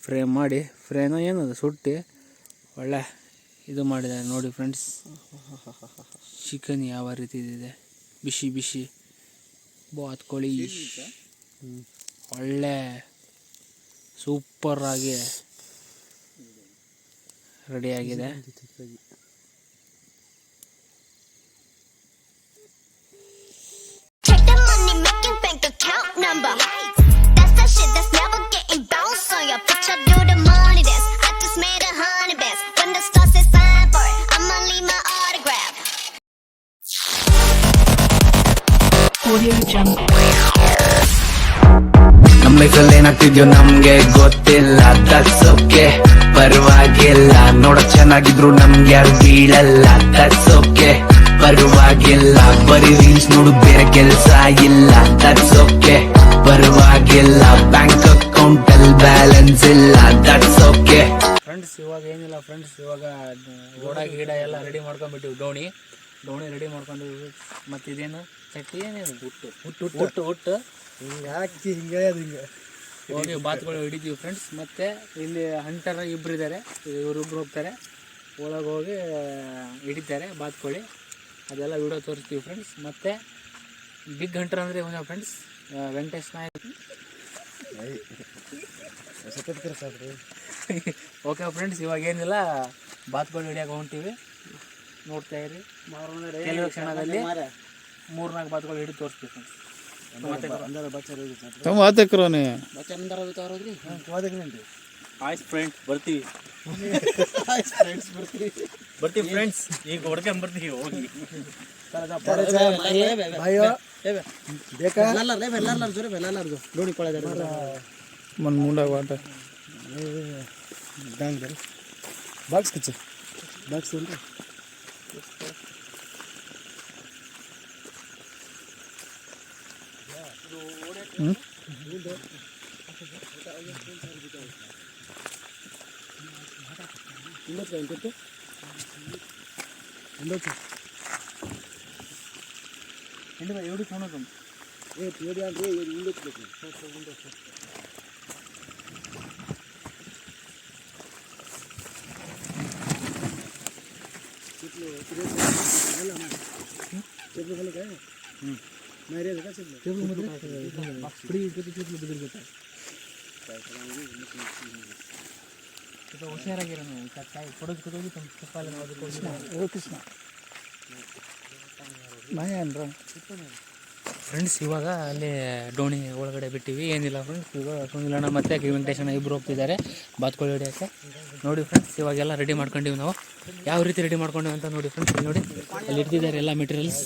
Frame ಮಾಡಿ ಫ್ರೇಮ್ನ ಏನದು ಸುಟ್ಟು ಒಳ್ಳೆ ಇದು ಮಾಡಿದ್ದಾರೆ ನೋಡಿ ಫ್ರೆಂಡ್ಸ್. ಚಿಕನ್ ಯಾವ ರೀತಿ ಇದೆ, ಬಿಸಿ ಬಿಸಿ ಬಾತ್ಕೋಳಿ ಒಳ್ಳೆ ಸೂಪರಾಗಿ ರೆಡಿಯಾಗಿದೆ. ನಮ್ಮ ಲೈಫಲ್ಲಿ ಏನಾಗ್ತಿದ್ಯೋ ನಮ್ಗೆ ಗೊತ್ತಿಲ್ಲ, ದಟ್ಸ್ ಓಕೆ ಪರವಾಗಿಲ್ಲ. ನೋಡಕ್ ಚೆನ್ನಾಗಿದ್ರು ನಮ್ಗೆ ಯಾರು ಬೀಳಲ್ಲ, ದಟ್ಸ್ ಓಕೆ ಪರವಾಗಿಲ್ಲ. ಬರೀ ರೀಲ್ಸ್ ನೋಡು ಬೇರೆ ಕೆಲ್ಸ ಇಲ್ಲ, ದಟ್ಸ್ ಓಕೆ ಪರವಾಗಿಲ್ಲ. ಬ್ಯಾಂಕ್ ಅಕೌಂಟ್ ಅಲ್ಲಿ ಬ್ಯಾಲೆನ್ಸ್ ಇಲ್ಲ, ದಟ್ಸ್ ಓಕೆ. ಫ್ರೆಂಡ್ಸ್ ಇವಾಗ ಏನಿಲ್ಲ ಫ್ರೆಂಡ್ಸ್, ಇವಾಗ ಗೋಡ ಗಿಡ ಎಲ್ಲ ರೆಡಿ ಮಾಡ್ಕೊಂಡ್ಬಿಟ್ಟಿವಿ. ಡೋಣಿ ರೆಡಿ ಮಾಡ್ಕೊಂಡಿವಿ. ಮತ್ತು ಇದೇನು ಚಟ್ಟಿ ಏನೇನು ಹುಟ್ಟು ಹಿಂಗೆ ಹಾಕಿ ಹಿಂಗೆ ಹೋಗಿ ಬಾತ್ಗಳು ಹಿಡಿತೀವಿ ಫ್ರೆಂಡ್ಸ್. ಮತ್ತು ಇಲ್ಲಿ ಹಂಟರ್ ಇಬ್ಬರು ಇದ್ದಾರೆ, ಇವರಿಬ್ಬರು ಹೋಗ್ತಾರೆ ಒಳಗೆ ಹೋಗಿ ಹಿಡಿತಾರೆ ಬಾತ್ಕೋಳಿ. ಅದೆಲ್ಲ ವಿಡಿಯೋ ತೋರಿಸ್ತೀವಿ ಫ್ರೆಂಡ್ಸ್. ಮತ್ತು ಬಿಗ್ ಹಂಟರ್ ಅಂದರೆ ಇವನ friends Venkatesh Nayak. Okay friends, ಇವಾಗ ಏನಿಲ್ಲ ಬಾತ್ಕೋಳಿ ಹಿಡಿಯೋಕೆ ಹೊಂಟೀವಿ, ನೋಡ್ತಾ ಇರಿ. ಕೆಲವು ಕ್ಷಣದಲ್ಲಿ 3-4 ಬಾತ್ಗಳು ಹಿಡಿದು ತೋರಿಸ್ತೀವಿ ಫ್ರೆಂಡ್ಸ್. ಆಯ್ತು ಫ್ರೆಂಡ್ಸ್, ಬರ್ತೀವಿ ಫ್ರೆಂಡ್ಸ್, ಈಗ ಹೊಡ್ಕೊಂಬರ್ತೀವಿ ಹೋಗಿ. ಹುಷಾರಾಗಿರೋ ಫ್ರೆಂಡ್ಸ್. ಇವಾಗ ಅಲ್ಲಿ ಡೋಣಿ ಒಳಗಡೆ ಬಿಟ್ಟಿವಿ. ಏನಿಲ್ಲ ಫ್ರೆಂಡ್ಸ್, ಇವಾಗ ಸುನಿಲಣ್ಣ ಮತ್ತು ವೆಂಕಟೇಶಣ್ಣ ಇಬ್ಬರು ಹೋಗ್ತಿದ್ದಾರೆ ಬಾತ್ಕೋಳಿ ಹಿಡಿಯೋಕ್ಕೆ. ನೋಡಿ ಫ್ರೆಂಡ್ಸ್, ಇವಾಗೆಲ್ಲ ರೆಡಿ ಮಾಡ್ಕೊಂಡಿವಿ. ನಾವು ಯಾವ ರೀತಿ ರೆಡಿ ಮಾಡ್ಕೊಂಡಿವಿ ಅಂತ ನೋಡಿ ಫ್ರೆಂಡ್ಸ್. ನೋಡಿ ಅಲ್ಲಿ ಇಡ್ತಿದ್ದಾರೆ ಎಲ್ಲ ಮೆಟೀರಿಯಲ್ಸ್,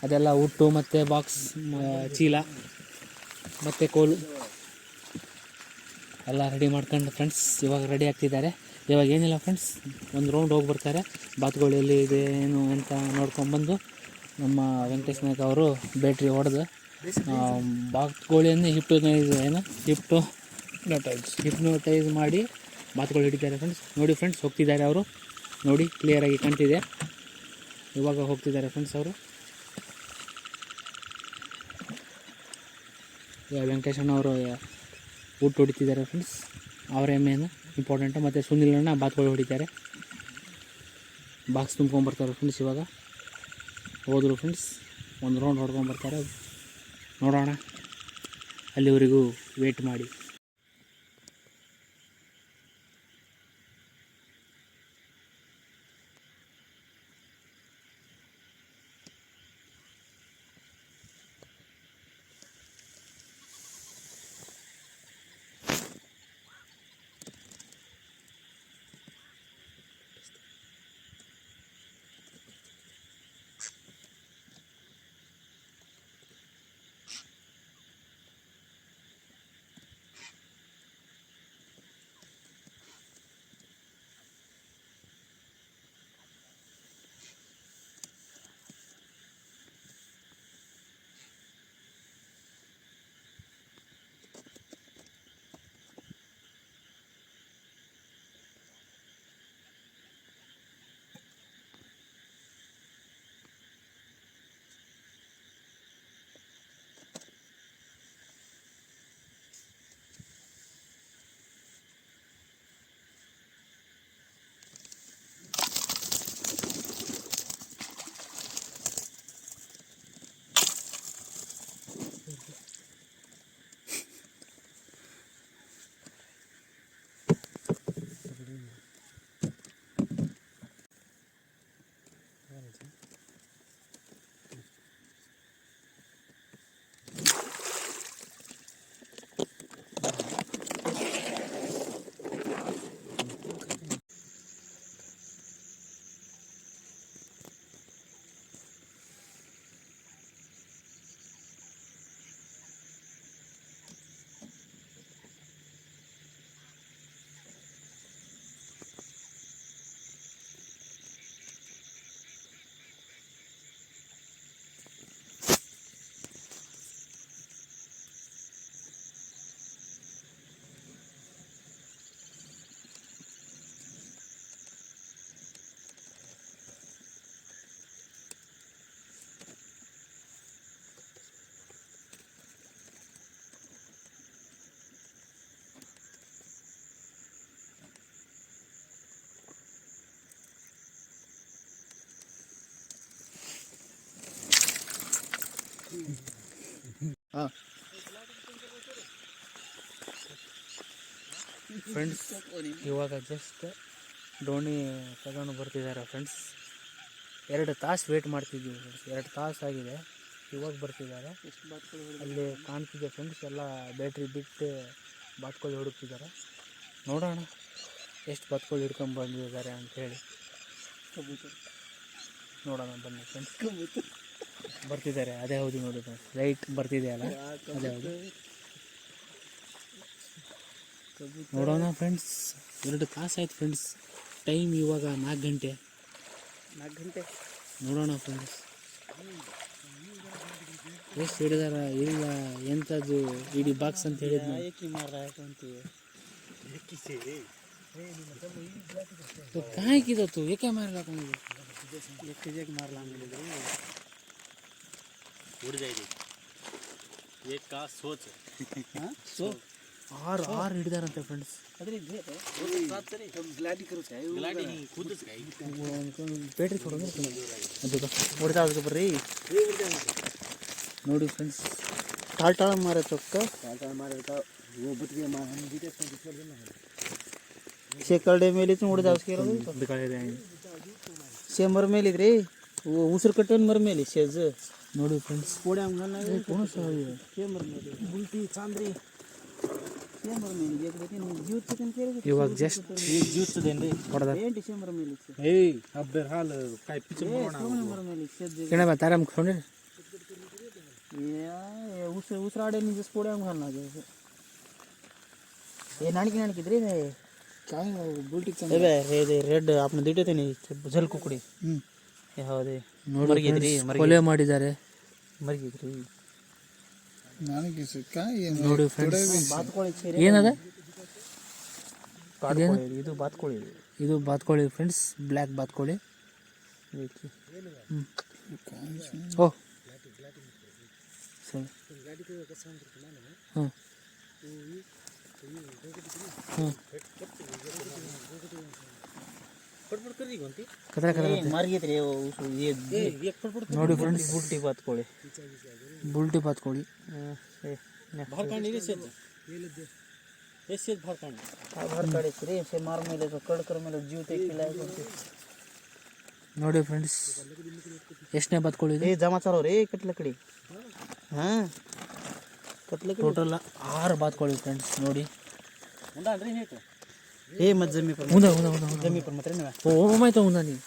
ಅದೆಲ್ಲ ಉಟ್ಟು ಮತ್ತು ಬಾಕ್ಸ್, ಚೀಲ ಮತ್ತು ಕೋಲು ಎಲ್ಲ ರೆಡಿ ಮಾಡ್ಕೊಂಡು ಫ್ರೆಂಡ್ಸ್ ಇವಾಗ ರೆಡಿ ಆಗ್ತಿದ್ದಾರೆ. ಇವಾಗ ಏನಿಲ್ಲ ಫ್ರೆಂಡ್ಸ್, ಒಂದು ರೌಂಡ್ ಹೋಗಿ ಬರ್ತಾರೆ. ಬಾತ್ಕೋಳಿ ಎಲ್ಲಿ ಇದೆ ಏನು ಅಂತ ನೋಡ್ಕೊಂಬಂದು ನಮ್ಮ ವೆಂಕಟೇಶ್ ನಾಯಕ್ ಅವರು ಬ್ಯಾಟ್ರಿ ಹೊಡೆದು ಬಾತ್ಕೋಳಿಯನ್ನು ಹಿಪ್ನೋಟೈಸ್ ಮಾಡಿ ಬಾತ್ಕೋಳಿ ಹಿಡಿತಾರೆ ಫ್ರೆಂಡ್ಸ್. ನೋಡಿ ಫ್ರೆಂಡ್ಸ್, ಹೋಗ್ತಿದ್ದಾರೆ ಅವರು. ನೋಡಿ ಕ್ಲಿಯರಾಗಿ ಕಾಣ್ತಿದೆ. ಇವಾಗ ಹೋಗ್ತಿದ್ದಾರೆ ಫ್ರೆಂಡ್ಸ್ ಅವರು. ವೆಂಕಟೇಶಣ್ಣ ಅವರು ಊಟ ಹೊಡಿತಿದ್ದಾರೆ ಫ್ರೆಂಡ್ಸ್, ಅವರೇ ಮೇನ್ ಇಂಪಾರ್ಟೆಂಟು. ಮತ್ತು ಸುನಿಲಣ್ಣ ಬಾತ್ಕೋಳಿ ಹೊಡಿತಾರೆ, ಬಾಕ್ಸ್ ತುಂಬ್ಕೊಂಬರ್ತಾರೆ ಫ್ರೆಂಡ್ಸ್. ಇವಾಗ ಹೋದರು ಫ್ರೆಂಡ್ಸ್, ಒಂದು ರೌಂಡ್ ಹೊಡ್ಕೊಂಬರ್ತಾರೆ. ನೋಡೋಣ, ಅಲ್ಲಿವರೆಗೂ ವೇಟ್ ಮಾಡಿ. ಹಾಂ ಫ್ರೆಂಡ್ಸ್ ಇವಾಗ ಜಸ್ಟ್ ಡೋಣಿ ತಗೊಂಡು ಬರ್ತಿದ್ದಾರೆ ಫ್ರೆಂಡ್ಸ್. 2 ತಾಸು ವೇಟ್ ಮಾಡ್ತಿದ್ದೀವಿ ಫ್ರೆಂಡ್ಸ್. 2 ತಾಸು ಆಗಿದೆ, ಇವಾಗ ಬರ್ತಿದ್ದಾರೆ. ಅಲ್ಲಿ ಕಾಣ್ತಿದೆ ಫ್ರೆಂಡ್ಸ್, ಎಲ್ಲ ಬ್ಯಾಟ್ರಿ ಬಿಟ್ಟು ಬಾತ್ಕೋಳಿ ಹುಡುಕ್ತಿದ್ದಾರೆ. ನೋಡೋಣ ಎಷ್ಟು ಬಾತ್ಕೋಳಿ ಹಿಡ್ಕೊಂಡು ಬಂದಿದ್ದಾರೆ ಅಂಥೇಳಿ. ನೋಡೋಣ ಬನ್ನಿ ಫ್ರೆಂಡ್ಸ್. ಬರ್ತಿದ್ದಾರೆ, ಅದೇ ಹೌದು ನೋಡಿ ಫ್ರೆಂಡ್ಸ್, ಲೈಟ್ ಬರ್ತಿದೆಯಲ್ಲ ಅದೇ ಹೌದು. ನೋಡೋಣ ಫ್ರೆಂಡ್ಸ್. 2 ತಾಸು ಆಯ್ತು ಫ್ರೆಂಡ್ಸ್. ಟೈಮ್ ಇವಾಗ 4 ಗಂಟೆ. ನೋಡೋಣ ಫ್ರೆಂಡ್ಸ್ ಎಷ್ಟು ಹಿಡಿದಾರ. ಇಲ್ಲ ಎಂಥದ್ದು ಇಡೀ ಬಾಕ್ಸ್ ಅಂತ ಹೇಳಿದ್ನ. काय किया तू ये क्या मार रहा था मुझे? एक मारला उड़ जाएगी ये का सोच हां सो आर ಹಿಡಿದಾರಂತೆ ಫ್ರೆಂಡ್ಸ್. ಬ್ಯಾಟ್ರಿ ಕೊಡೋದು ಅದಕ್ಕೆ ಹೊಡೆದ ಅದಕ್ಕೆ ಬರ್ರಿ ನೋಡಿ ಫ್ರೆಂಡ್ಸ್. ಟಾಲ್ಟಾಳ ಮಾರ ಚೊಕ್ಕ शेकड़े मेली उड़ से मर मेलिद्री उसिर कट्टन मर मेली शेज ನೋಡಿ ಫ್ರೆಂಡ್ಸ್. ಇವಾಗ ಜಸ್ಟ್ तारा उसराडे पोड्या घालना ये नाणकी नाणकिद्री काय बुलटी ರೆಡ್ आपने दिटे थे झल कुकड़ी ಯಾವುದೇ ಮರಿಗಿದ್ರಿ ಕೊಲೆ ಮಾಡಿದ್ದಾರೆ ಮರಿಗಿದ್ರಿ ನನಗೆ ನೋಡಿ ಫ್ರೆಂಡ್ಸ್. ಬಾತ್ಕೋಳಿ ಏನದ ಇದು ಬಾತ್ಕೋಳಿ, ಇದು ಬಾತ್ಕೋಳಿ ಫ್ರೆಂಡ್ಸ್, ಬ್ಲ್ಯಾಕ್ ಬಾತ್ಕೋಳಿ. ಓ ಸರಿ ಹಾಂ ನೋಡಿ ಫ್ರೆಂಡ್ಸ್. ಬುಲ್ಟಿ ಬಾತ್ಕೋಳಿ ನೋಡಿ ಫ್ರೆಂಡ್ಸ್. ಎಷ್ಟನೇ ಬಾತ್ಕೋಳಿ ಇದೆ? ಜಮಾಚಾರ ರೀ ಕಟ್ಲಕಡಿ. ಹಾಂ ಟೋಟಲ್ 6 ಬಾತ್ಕೋಳಿ ಫ್ರೆಂಡ್ಸ್ ನೋಡಿ. ए मत जमी पर जमी पर मत रे ओ मैं तो उंदा नहीं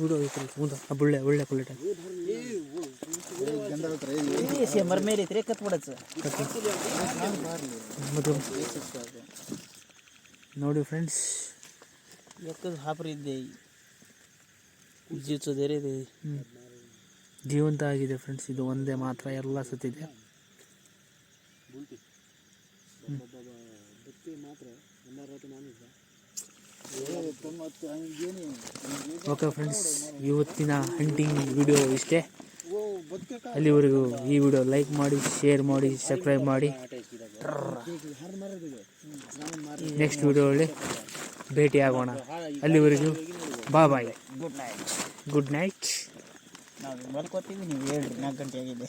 उड़ो इधर उंदा बुल्ले बुल्ले कुलेटा गंदा उतरे ये से मर मेरे रे कत पडच मतलब ನೋಡಿ ಫ್ರೆಂಡ್ಸ್. ಯಾಕಂದ್ರೆ ಹಾಪರಿದ್ದೆ ಜೀವಿಸೋದೇ ಇದೆ, ಜೀವಂತ ಆಗಿದೆ ಫ್ರೆಂಡ್ಸ್. ಇದು ಒಂದೇ ಮಾತ್ರ, ಎಲ್ಲ ಸತ್ತಿದೆ. ಓಕೆ ಫ್ರೆಂಡ್ಸ್, ಇವತ್ತಿನ ಹಂಟಿಂಗ್ ವಿಡಿಯೋ ಇಷ್ಟೇ. ಅಲ್ಲಿವರೆಗೂ ಈ ವಿಡಿಯೋ ಲೈಕ್ ಮಾಡಿ, ಶೇರ್ ಮಾಡಿ, ಸಬ್ಸ್ಕ್ರೈಬ್ ಮಾಡಿ. ನೆಕ್ಸ್ಟ್ ವಿಡಿಯೋದಲ್ಲಿ ಭೇಟಿ ಆಗೋಣ. ಅಲ್ಲಿವರೆಗೂ ಬಾಯ್. Good night. ನಾವು 4 ಗಂಟೆ ಆಗಿದೆ.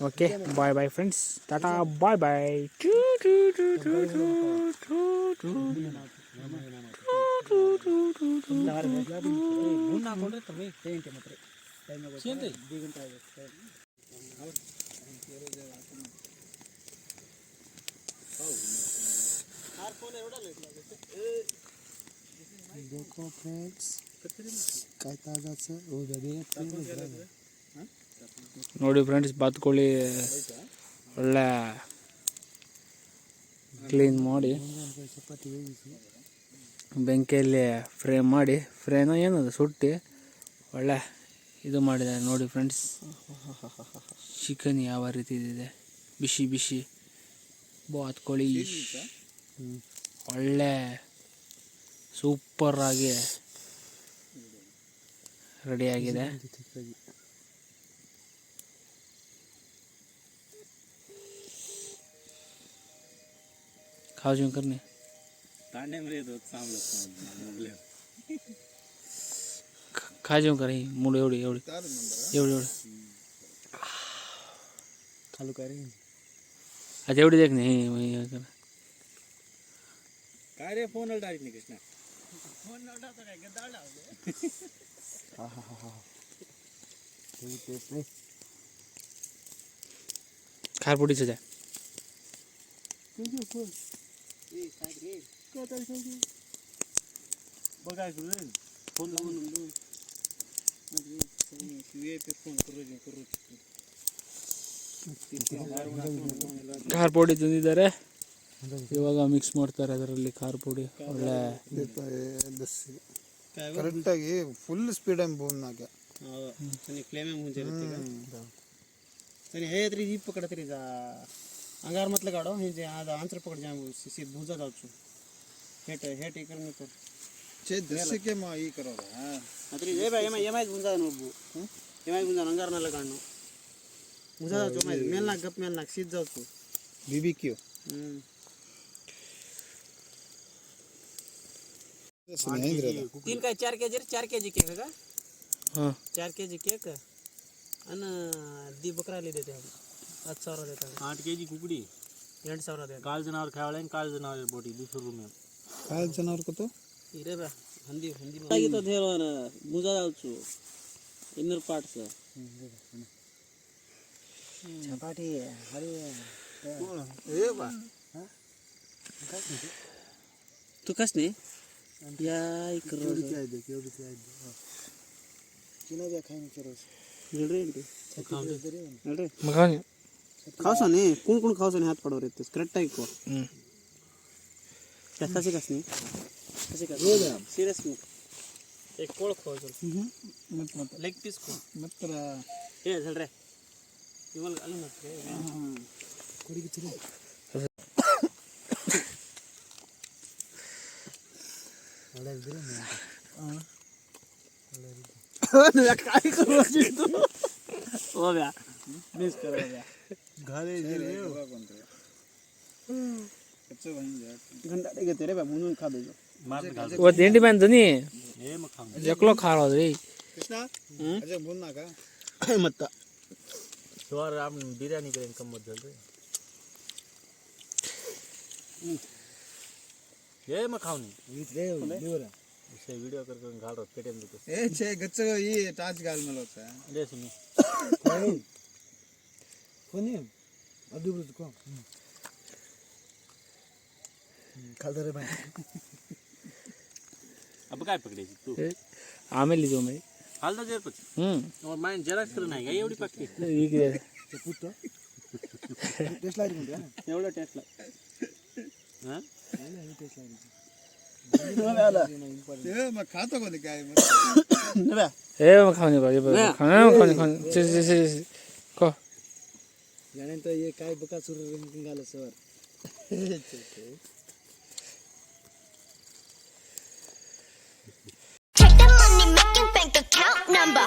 Okay bye friends. Tata bye bye. देखो फ्रेंड्स काय ताजाचं ನೋಡಿ ಫ್ರೆಂಡ್ಸ್. ಬಾತ್ಕೋಳಿ ಒಳ್ಳೆ ಕ್ಲೀನ್ ಮಾಡಿ ಬೆಂಕಿಯಲ್ಲಿ ಫ್ರೈ ಮಾಡಿ, ಫ್ರೈನ ಏನದು ಸುಟ್ಟು ಒಳ್ಳೆ ಇದು ಮಾಡಿದ್ದಾರೆ ನೋಡಿ ಫ್ರೆಂಡ್ಸ್. ಚಿಕನ್ ಯಾವ ರೀತಿ ಇದೆ, ಬಿಸಿ ಬಿಸಿ ಬಾತ್ಕೋಳಿ ಒಳ್ಳೆ ಸೂಪರಾಗಿ ರೆಡಿಯಾಗಿದೆ. खाओ जो करने खा जो कर मुळे एवढी एवढी एवढी एवढी खालू काय रे आता एवढी देख नाही काय रे फोन डायरेक्ट नाही कृष्णा खारपुडीचं द्या बघाय फोन लावून फोन करू ಖಾರಪುಡಿ ತಂದಿದ್ದಾರೆ ಇವಾಗ ಮಿಕ್ಸ್ ಮಾಡ್ತಾರೆ ಅದರಲ್ಲಿ ಖಾರಪುಡಿ ಒಳ್ಳೆ ಕರೆಕ್ಟಾಗಿ ಫುಲ್ ಸ್ಪೀಡ್ ಆಗಿ ಬೋಮ್ನಾಗ फ्लेम मुझे हे तरी ही पकड तरी जा अंगार म्हटलं काढो हे जे आज आंतर पकड जाम सी भुजा जाऊचो हेट हेट इकर मी कर चे दृश्य मा ಈ ಕರೋರ अतरी हे बा एमाय भुजा नोबु एमाय भुजा अंगार नला काढनो भुजा जाऊचो माय मेलना गप मेलना सीध जाऊचो बीबीक्यू तीन काय 4 केजी केक का ಹಾಂ 4 केजी केक आणि दी बकराली देते 8,000 देते 8 केजी कुकडी 8,000 देते काल जनावर खावळे काल जनावर बोटी 200 रुपये काल जनावर को तो इरे बा हंदी लागी तो धेरवान मुजा जाऊचो इनर पार्ट्स चपाटी अरे ए बा तू कस नाही या इकडे काय दे केवढी काय दे चिना द्या खाईन चरोस रे रे मग खावसा नाही कोण कोण खावसा नाही हात पडवर येते करेक्ट आहे को कसे कस नाही कसे का सिरियस एक कोळ खावसा मत मत लेग पीस को मात्र हे झल रे इवन आलं ना कोडी किती काय करू तू हो बया मिस कर बया घाले रे कच्चे भाई घंटा घेते रे बा म्हणून खा देजो ಇವತ್ತು ಎಂಡಿ ಬಂದನಿ ಜಕ್ಲೋ ಖಾರೋದ್ರಿ कृष्णा अजय बोल ना का मत सोर आप बिरयानी करें कम मत जल्दी ये मत खाओ नहीं रे लिवर इसे वीडियो कर घाल रो पेटीएम देते ए छे गच्चे ये टाच गाल में होता है दे सुनी कोणी अदुबुज को खाल रे भाई अब काय पकडायची तू ಆಮೇಲೆ ಇದು ಮೈ हाल ना जेर पची और माइन जेराक्स कर नाही का एवढी पक्की ಈಗ पुत्त टेस्ट लाईट म्हणते एवढा टेस्ट लाईट हां टेस्ट लाईट ये मैं खाता को क्या है नबा ಏ ಖಾನಿ ಬಾಯಿ ಖಾನಿ ಕೋ जाने तो ये काय बकासूर निघालं sir Check the money making bank account number.